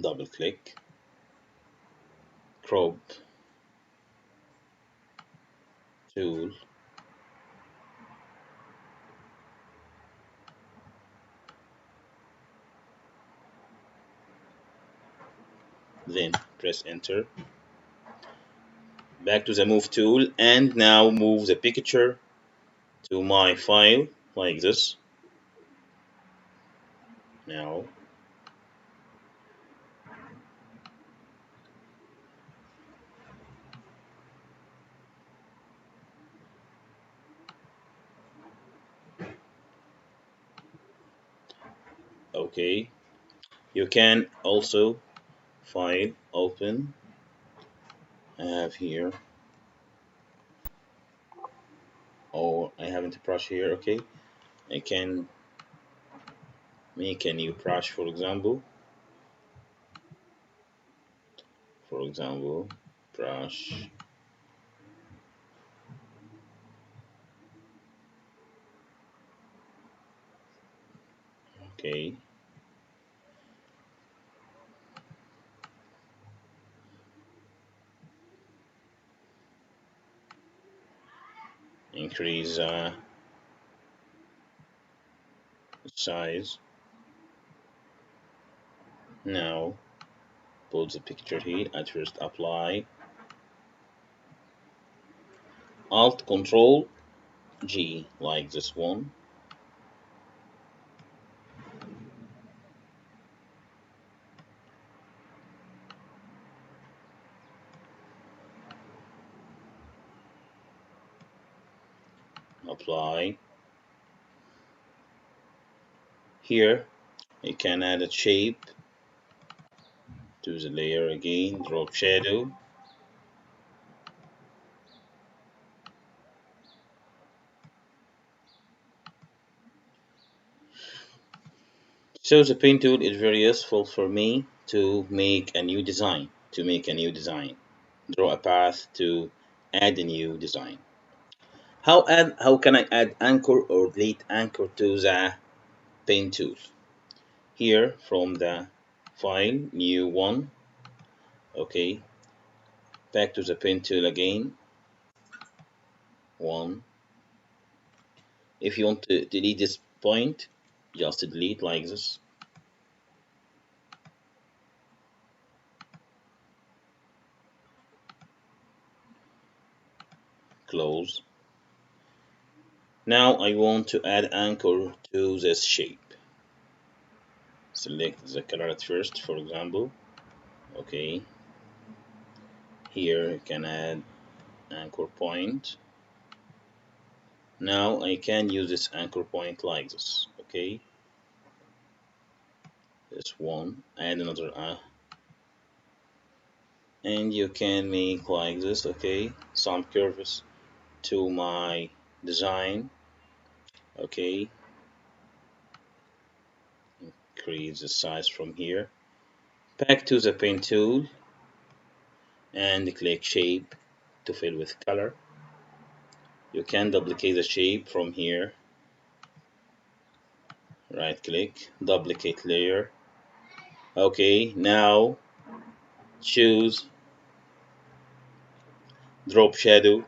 double click, crop tool, then press enter. Back to the move tool, and now move the picture to my file like this. Now okay, you can also file, open. I have here, or I haven't a brush here. Okay, I can make a new brush, for example. Brush. Okay, increase size. Now put the picture here. At first apply, Alt Control G like this one. Apply. Here you can add a shape to the layer again, drop shadow. So the pen tool is very useful for me to make a new design, draw a path to add a new design. How can I add anchor or delete anchor to the pen tool? Here from the file, new one. Okay, back to the pen tool again. One. If you want to delete this point, just delete like this. Close. Now I want to add anchor to this shape. Select the color at first, for example. Okay. Here you can add anchor point. Now I can use this anchor point like this. Okay. This one. Add another and you can make like this. Okay. Some curves to my design. Okay. Increase the size from here. Back to the pen tool and click shape to fill with color. You can duplicate the shape from here. Right click, duplicate layer. Okay, now choose drop shadow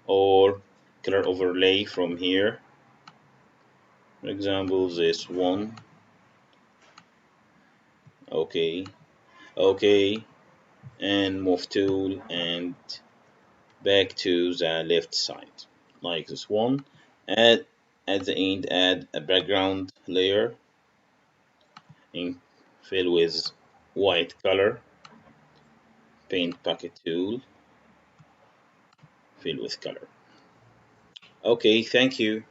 or color overlay from here. For example, this one. Okay, okay, and move tool and back to the left side like this one. Add at the end, add a background layer and fill with white color. Paint bucket tool, fill with color. Okay, thank you.